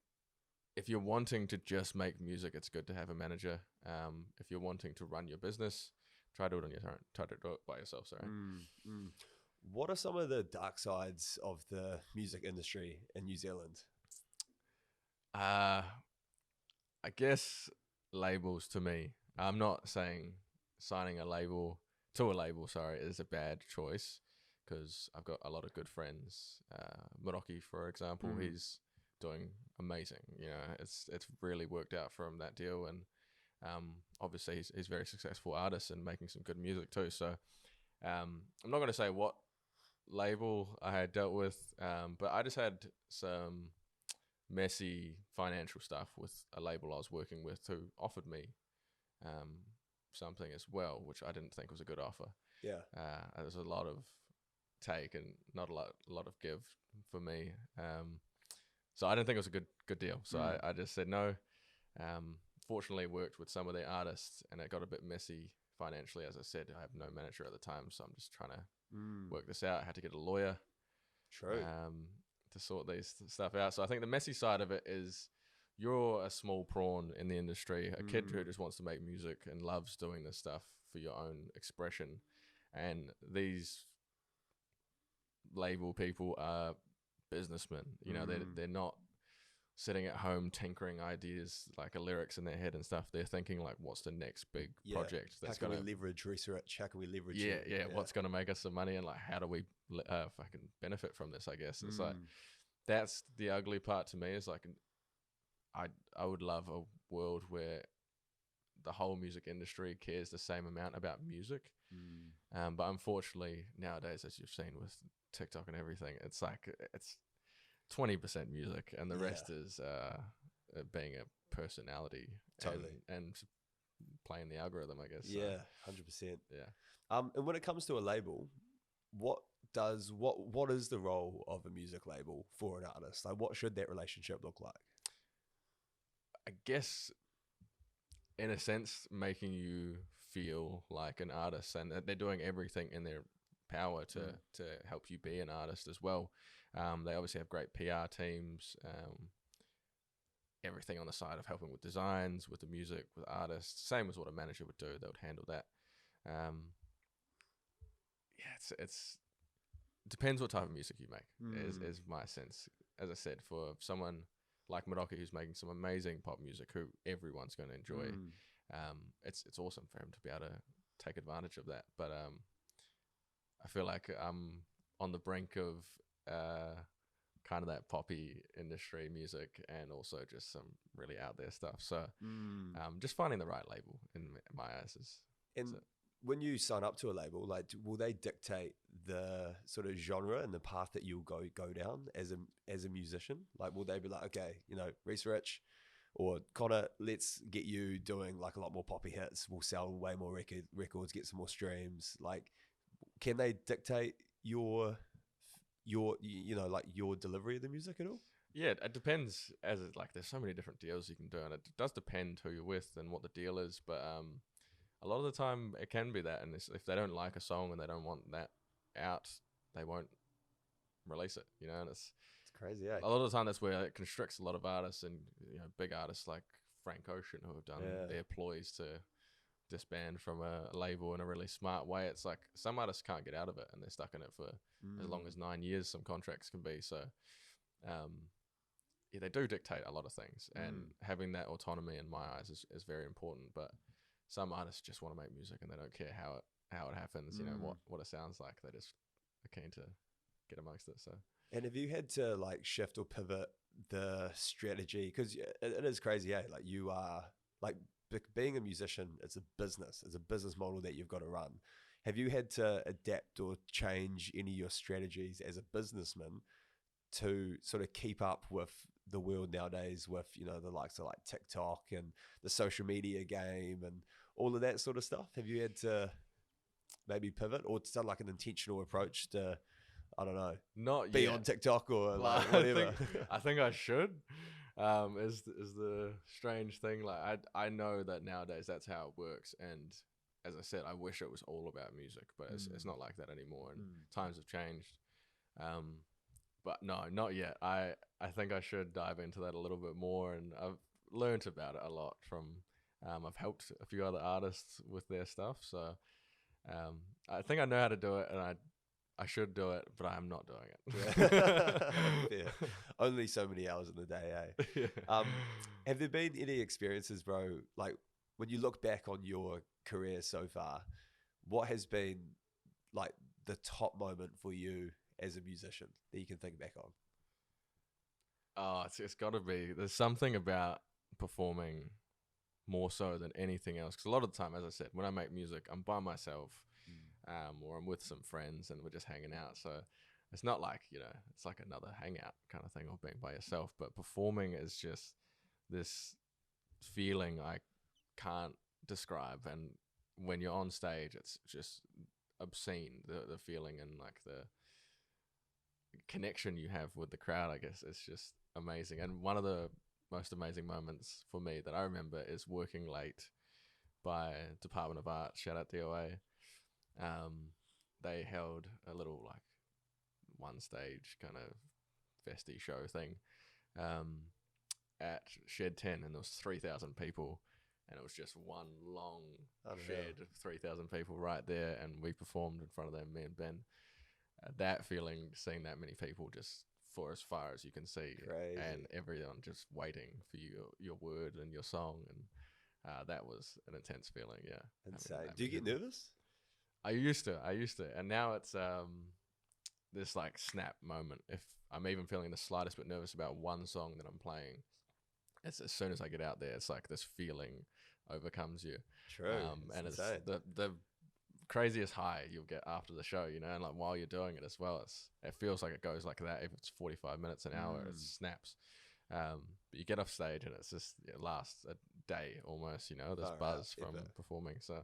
if you're wanting to just make music, it's good to have a manager. If you're wanting to run your business, try to do it on your own. Try to do it by yourself. Sorry. Mm. Mm. What are some of the dark sides of the music industry in New Zealand? Uh, I guess labels to me. I'm not saying signing a label to a label, sorry, is a bad choice because I've got a lot of good friends. Moroki, for example, Mm. he's doing amazing. It's really worked out for him, that deal, and obviously he's a very successful artist and making some good music too. So I'm not going to say what label I had dealt with, but I just had some messy financial stuff with a label I was working with who offered me um, something as well, which I didn't think was a good offer. Yeah. There was a lot of take and not a lot of give for me. So I didn't think it was a good deal. So Mm. I just said no. Fortunately, worked with some of the artists, and it got a bit messy financially. As I said, I have no manager at the time, so I'm just trying to Mm. work this out. I had to get a lawyer True. um, to sort these stuff out. So I think the messy side of it is you're a small prawn in the industry, a kid who Mm. just wants to make music and loves doing this stuff for your own expression. And these label people are businessmen. Mm. They're not sitting at home tinkering ideas like a lyrics in their head and stuff. They're thinking like, what's the next big Yeah. project How that's can we gonna leverage Rhys Rich? How can we leverage yeah, him? yeah, what's gonna make us some money, and like how do we fucking benefit from this? I guess it's like Mm. that's the ugly part to me. Is like I I would love a world where the whole music industry cares the same amount about music. Mm. But unfortunately, nowadays, as you've seen with TikTok and everything, it's like it's 20% music, and the Yeah. rest is being a personality Totally. and playing the algorithm, I guess. So Yeah. 100%. yeah, And when it comes to a label, what is the role of a music label for an artist? Like, what should that relationship look like? I guess in a sense, making you feel like an artist, and that they're doing everything in their power to Mm. to help you be an artist as well. They obviously have great PR teams, everything on the side of helping with designs, with the music, with artists. Same as what a manager would do; they would handle that. Um, yeah, it's depends what type of music you make. Mm. Is my sense. As I said, for someone like Madoka who's making some amazing pop music, who everyone's going to enjoy, Mm. it's awesome for him to be able to take advantage of that. But I feel like I'm on the brink of kind of that poppy industry music and also just some really out there stuff. So Mm. just finding the right label in my eyes is And it. when you sign up to a label, like, will they dictate the sort of genre and the path that you'll go down as a musician? Like, will they be like, okay, Rhys Rich or Connor, let's get you doing like a lot more poppy hits. We'll sell way more records, get some more streams. Like, can they dictate like your delivery of the music at all? Yeah, it depends. Like, there's so many different deals you can do, and it does depend who you're with and what the deal is. But a lot of the time, it can be that, and if they don't like a song and they don't want that out, they won't release it. And it's It's crazy, eh? a lot of the time that's where it constricts a lot of artists, and big artists like Frank Ocean who have done Yeah. their ploys to disband from a label in a really smart way. It's like some artists can't get out of it, and they're stuck in it for as long Mm. as 9 years. Some contracts can be so. Um, they do dictate a lot of things, and Mm. having that autonomy in my eyes is very important. But some artists just want to make music and they don't care how it happens, you know, Mm. what it sounds like. They just are keen to get amongst it. So And have you had to like shift or pivot the strategy? Because it is crazy, eh? Like you are like being a musician, it's a business. It's a business model that you've got to run. Have you had to adapt or change any of your strategies as a businessman to sort of keep up with the world nowadays, with, you know, the likes of like TikTok and the social media game and all of that sort of stuff? Have you had to maybe pivot or done like an intentional approach to, I don't know, not be yet. on TikTok or like I whatever? think I should. Is the strange thing. Like I know that nowadays that's how it works, and as I said, I wish it was all about music, but it's not like that anymore, and times have changed. But no, not yet. I think I should dive into that a little bit more, and I've learned about it a lot from. I've helped a few other artists with their stuff, so I think I know how to do it, and I should do it, but I'm not doing it. Yeah. Only so many hours in the day, eh? Yeah. Have there been any experiences, bro, like when you look back on your career so far, what has been like the top moment for you as a musician that you can think back on? Oh, it's got to be. There's something about performing more so than anything else. Because a lot of the time, as I said, when I make music, I'm by myself, or I'm with some friends and we're just hanging out. So it's not like, you know, it's like another hangout kind of thing or being by yourself. But performing is just this feeling I can't describe. And when you're on stage, it's just obscene. The feeling and like the connection you have with the crowd, I guess, is just amazing. And one of the most amazing moments for me that I remember is working late by Department of Art. Shout out DOA. They held a little like one stage kind of festy show thing at Shed 10, and there was 3,000 people, and it was just one long shed of 3,000 people right there, and we performed in front of them, me and Ben. That feeling, seeing that many people just for as far as you can see, Crazy. and everyone just waiting for your word and your song, and that was an intense feeling. Yeah, Insane. Do you get nervous? I used to, and now it's this like snap moment. If I'm even feeling the slightest bit nervous about one song that I'm playing, it's as soon as I get out there, it's like this feeling overcomes you. True. And insane. it's the craziest high you'll get after the show, you know, and like while you're doing it as well, it feels like it goes like that. If it's 45 minutes, an hour, it snaps. But you get off stage and it's just, it lasts a day almost, you know, this buzz from performing. So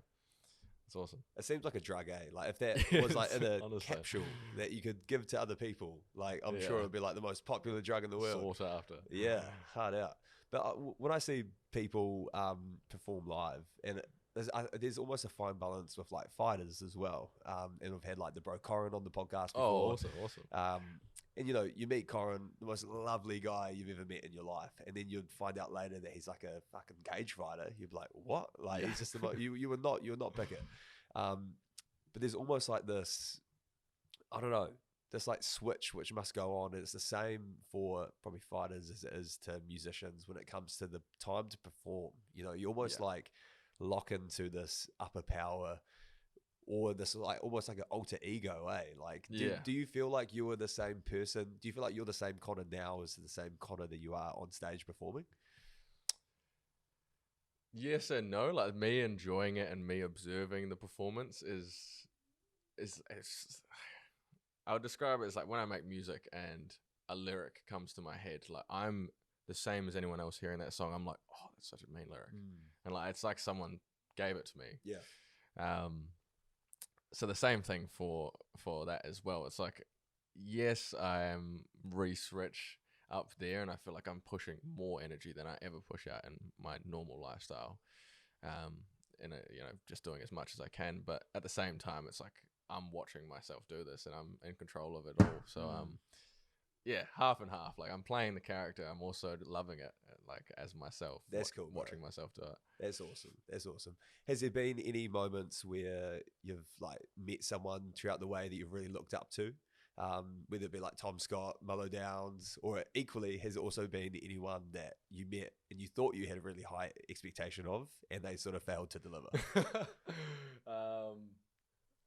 it's awesome. It seems like a drug, eh? Like if that was like in a honestly. capsule that you could give to other people, like I'm sure it would be like the most popular drug in the world. Sought after. Yeah, hard out. But when I see people perform live, and there's almost a fine balance with like fighters as well. And we've had like the bro Corin on the podcast before. Oh, awesome. And you know, you meet Corin, the most lovely guy you've ever met in your life, and then you'd find out later that he's like a fucking cage fighter. You'd be like, what? Like he's just you were not Pickett. But there's almost like this, I don't know, this like switch which must go on. And it's the same for probably fighters as it is to musicians when it comes to the time to perform. You know, you almost like lock into this upper power, or this like almost like an alter ego, eh? Like, do you feel like you were the same person? Do you feel like you're the same Connor now as the same Connor that you are on stage performing? Yes and no. Like me enjoying it and me observing the performance is I would describe it as like when I make music and a lyric comes to my head, like I'm the same as anyone else hearing that song. I'm like, oh, that's such a mean lyric, and like it's like someone gave it to me. Yeah. So the same thing for that as well. It's like, yes, I am Rhys Rich up there, and I feel like I'm pushing more energy than I ever push out in my normal lifestyle. And you know, just doing as much as I can. But at the same time, it's like I'm watching myself do this, and I'm in control of it all. So yeah, half and half. Like I'm playing the character, I'm also loving it, like as myself. That's cool. Watching myself do it. That's awesome. That's awesome. Has there been any moments where you've like met someone throughout the way that you've really looked up to, whether it be like Tom Scott, Mellow Downs, or equally has it also been anyone that you met and you thought you had a really high expectation of and they sort of failed to deliver?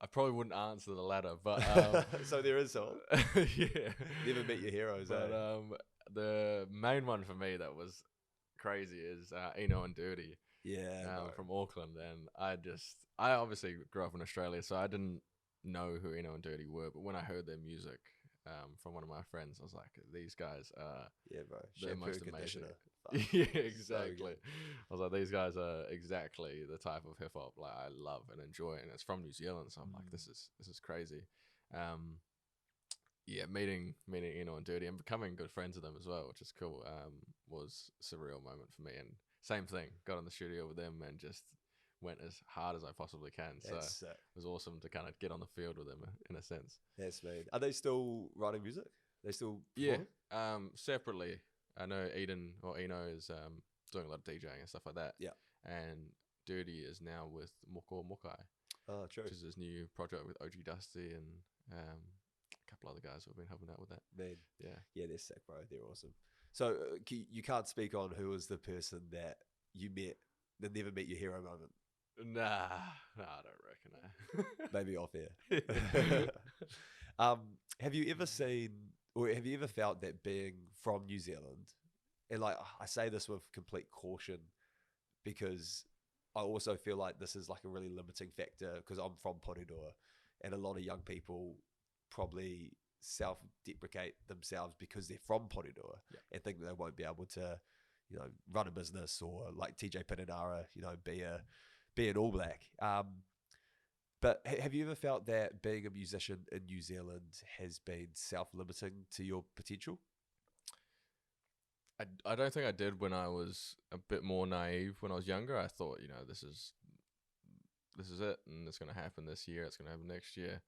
I probably wouldn't answer the latter, but so there is some. yeah, Never met your heroes, but eh? the main one for me that was crazy is Eno and Dirty Yeah, bro. from Auckland, and I obviously grew up in Australia, so I didn't know who Eno and Dirty were, but when I heard their music from one of my friends, I was like, these guys are Yeah, bro. the Shampoo, most amazing. conditioner. Yeah, So exactly. I was like, these guys are exactly the type of hip hop like I love and enjoy, and it's from New Zealand, so I'm like, this is crazy. Yeah, meeting Eno and Dirty and becoming good friends with them as well, which is cool. Was a surreal moment for me, and same thing. Got in the studio with them and just went as hard as I possibly can. That's So sick. it was awesome to kind of get on the field with them in a sense. That's mean. Are they still writing music? They still Yeah. performing? Separately, I know Eden or Eno is doing a lot of DJing and stuff like that. Yeah. And Dirty is now with Moko Mokai, Oh, true. which is his new project with OG Dusty and a couple other guys who have been helping out with that. Man. Yeah. Yeah, they're sick, bro. They're awesome. So you can't speak on who was the person that you met that never met your hero moment. Nah, I don't reckon. Maybe off air. Have you ever seen or have you ever felt that being from New Zealand, and like I say this with complete caution because I also feel like this is like a really limiting factor because I'm from Porirua and a lot of young people probably self-deprecate themselves because they're from Porirua and think that they won't be able to, run a business or like TJ Pininara, be an All Black. But have you ever felt that being a musician in New Zealand has been self-limiting to your potential? I don't think I did when I was a bit more naive. When I was younger, I thought, this is it, and it's going to happen this year. It's going to happen next year,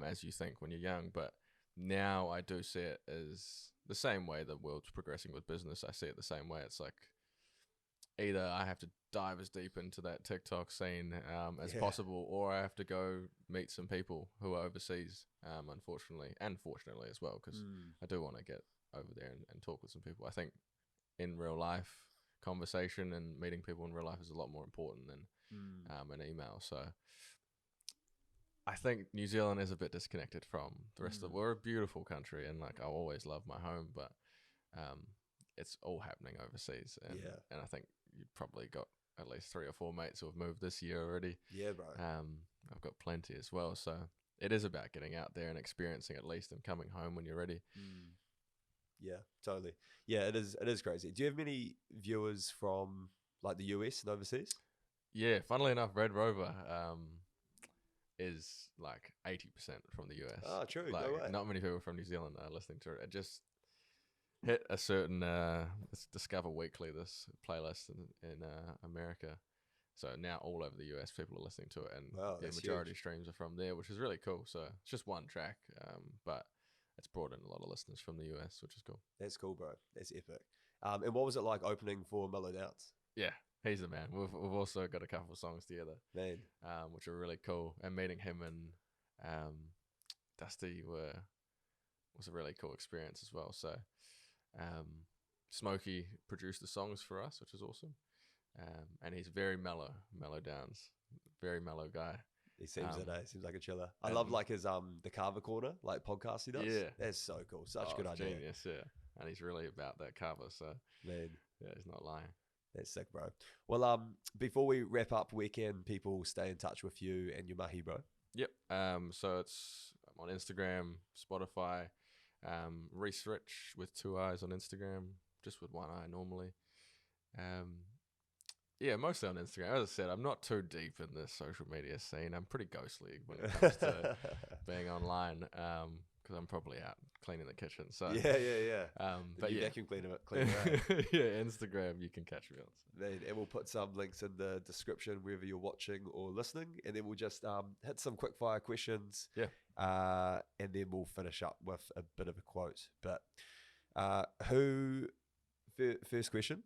as you think when you're young. But now I do see it as the same way the world's progressing with business. I see it the same way. It's like either I have to dive as deep into that TikTok scene as possible, or I have to go meet some people who are overseas, unfortunately, and fortunately as well, because I do want to get over there and talk with some people. I think in real life, conversation and meeting people in real life is a lot more important than an email. So I think New Zealand is a bit disconnected from the rest of the. We're a beautiful country, and like I always love my home, but it's all happening overseas, and I think you've probably got at least 3 or 4 mates who have moved this year already. Yeah, bro. I've got plenty as well, so it is about getting out there and experiencing at least and coming home when you're ready. Yeah, totally. Yeah, it is crazy. Do you have many viewers from like the US and overseas? Yeah, funnily enough, Red Rover is like 80% from the US. Oh, true. Like, no way. not many people from New Zealand are listening to it. It just hit a certain Discover Weekly, this playlist in America. So now all over the US people are listening to it, and the majority of streams are from there, which is really cool. So it's just one track, but it's brought in a lot of listeners from the US, which is cool. That's cool, bro. That's epic. And what was it like opening for Mellow Downs? Yeah, he's the man. We've also got a couple of songs together, man, which are really cool. And meeting him and Dusty was a really cool experience as well. So Smokey produced the songs for us, which is awesome. And he's very mellow Downs, very mellow guy. He seems Seems like a chiller. I love like his the Carver Corner like podcast he does. Yeah, that's so cool. Such a good idea. Genius, yeah. And he's really about that cover. So man, yeah, he's not lying. That's sick, bro. Well, before we wrap up, where can people stay in touch with you and your mahi, bro? Yep. So I'm on Instagram, Spotify, Rhys Rich with 2 eyes on Instagram, just with 1 eye normally. Yeah, mostly on Instagram. As I said, I'm not too deep in the social media scene. I'm pretty ghostly when it comes to being online, because I'm probably out cleaning the kitchen. So yeah. But yeah, vacuum cleaner. Yeah, Instagram you can catch me on. Man, and we'll put some links in the description wherever you're watching or listening, and then we'll just hit some quick fire questions. Yeah. And then we'll finish up with a bit of a quote. But first question,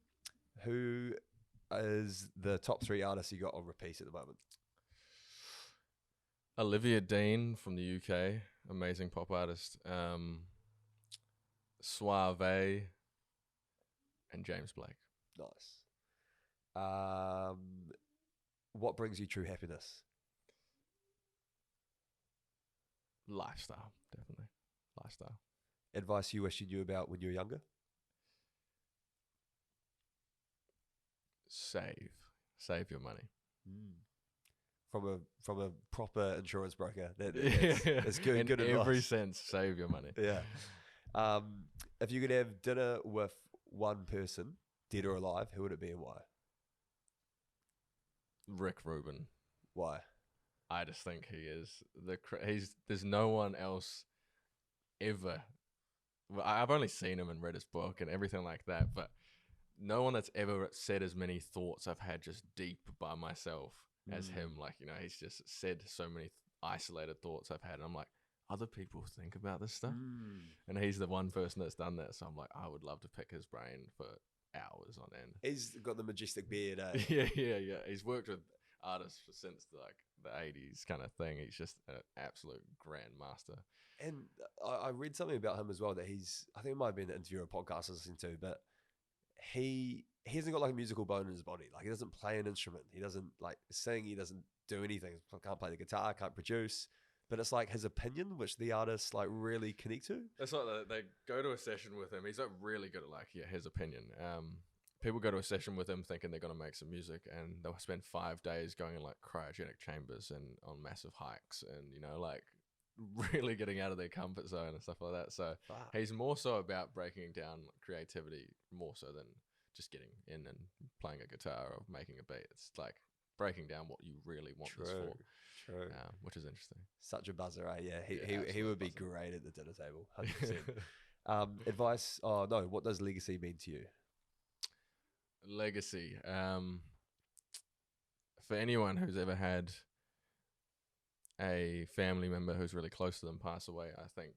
who is the top 3 artists you got on repeat at the moment? Olivia Dean from the UK. amazing pop artist. Suave and James Blake. Nice. What brings you true happiness? Lifestyle, definitely. Lifestyle. Advice you wish you knew about when you were younger? Save your money. From a proper insurance broker. Yeah. That's good. In Good every advice. sense, save your money. Yeah. If you could have dinner with one person, dead or alive, who would it be and why? Rick Rubin. Why? I just think he is there's no one else ever. Well, I've only seen him and read his book and everything like that, but no one that's ever said as many thoughts I've had just deep by myself as him. Like, you know, he's just said so many isolated thoughts I've had, and I'm like, other people think about this stuff, and he's the one person that's done that. So I'm like, I would love to pick his brain for hours on end. He's got the majestic beard, eh? Yeah. He's worked with artists since the 80s kind of thing. He's just an absolute grandmaster. And I read something about him as well that I think it might have been an interview or a podcast I was listening to, but he hasn't got like a musical bone in his body. Like, he doesn't play an instrument. He doesn't like sing. He doesn't do anything. Can't play the guitar, can't produce. But it's like his opinion, which the artists like really connect to. It's like they go to a session with him. He's like really good at his opinion. People go to a session with him thinking they're going to make some music, and they'll spend 5 days going in like cryogenic chambers and on massive hikes, and, you know, like really getting out of their comfort zone and stuff like that. So he's more so about breaking down creativity more so than just getting in and playing a guitar or making a beat. It's like breaking down what you really want this for. True. Which is interesting. Such a buzzer, eh? Yeah, he absolute would be buzzer. great at the dinner table, 100%. Advice? Oh no, what does legacy mean to you? Legacy. For anyone who's ever had a family member who's really close to them pass away, I think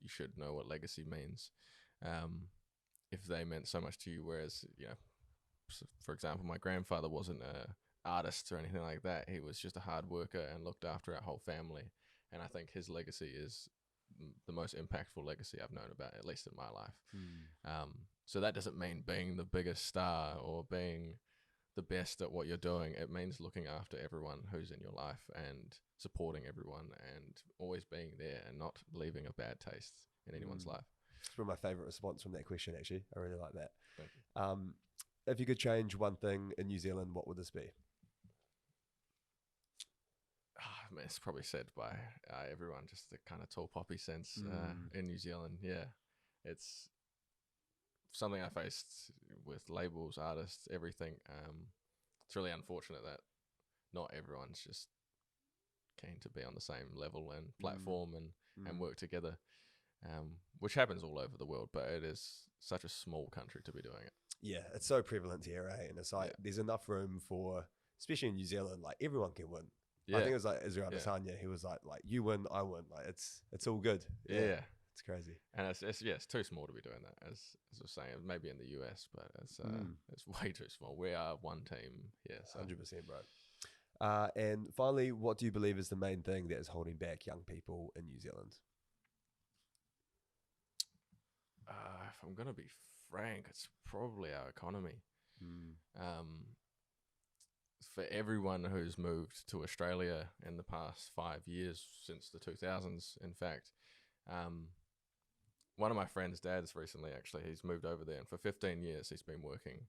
you should know what legacy means. If they meant so much to you, whereas, you know, for example, my grandfather wasn't a artist or anything like that. He was just a hard worker and looked after our whole family. And I think his legacy is the most impactful legacy I've known about, at least in my life. So that doesn't mean being the biggest star or being the best at what you're doing. It means looking after everyone who's in your life and supporting everyone and always being there and not leaving a bad taste in anyone's life. It's one of my favorite response from that question, actually. I really like that. Thank you. If you could change one thing in New Zealand, what would this be? I mean, it's probably said by everyone, just the kind of tall poppy sense in New Zealand. Yeah, it's something I faced with labels, artists, everything. It's really unfortunate that not everyone's just keen to be on the same level and platform and work together, which happens all over the world, but it is such a small country to be doing it. Yeah, it's so prevalent here, eh? And it's like there's enough room for, especially in New Zealand, like everyone can win. Yeah. I think it was like Israel Adesanya. He was like you win, I win. Like it's all good. Yeah. It's crazy. And it's too small to be doing that, as I was saying. Maybe in the US, but it's way too small. We are one team here. So. 100%, bro. And finally, what do you believe is the main thing that is holding back young people in New Zealand? If I'm going to be frank, it's probably our economy. For everyone who's moved to Australia in the past 5 years, since the 2000s, in fact, one of my friend's dads recently, actually, he's moved over there, and for 15 years he's been working,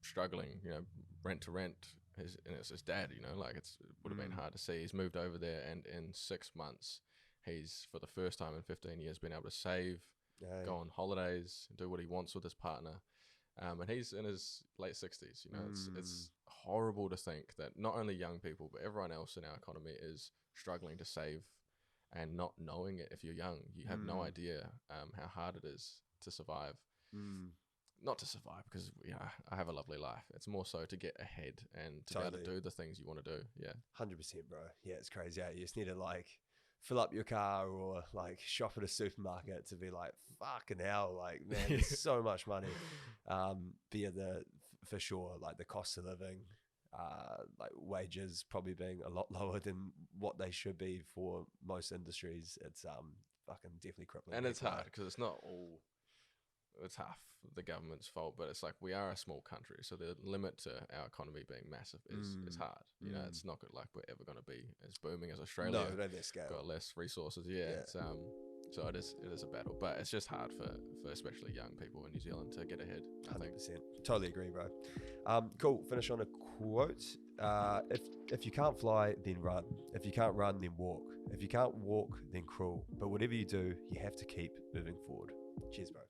struggling, you know, rent to rent. And it's his dad, you know, like it would have been hard to see. He's moved over there, and in 6 months, he's, for the first time in 15 years, been able to save, go on holidays, do what he wants with his partner. And he's in his late 60s. You know, it's horrible to think that not only young people, but everyone else in our economy is struggling to save and not knowing it. If you're young, you have no idea how hard it is to survive. Not to survive, because I have a lovely life. It's more so to get ahead and to be able to do the things you want to do. Yeah, 100%, bro. Yeah, it's crazy. You just need to like fill up your car or like shop at a supermarket to be like, fucking hell, like, man, there's so much money. But yeah, for sure, like the cost of living, like wages probably being a lot lower than what they should be for most industries. It's fucking definitely crippling. And it's equally. hard because it's not all. It's half the government's fault, but it's like we are a small country, so the limit to our economy being massive is hard. You know, it's not good, like we're ever going to be as booming as Australia. No, that scale. Got less resources. Yeah. It's so it is a battle, but it's just hard for especially young people in New Zealand to get ahead. 100%. Totally agree, bro. Cool. Finish on a quote. If you can't fly, then run. If you can't run, then walk. If you can't walk, then crawl. But whatever you do, you have to keep moving forward. Cheers, bro.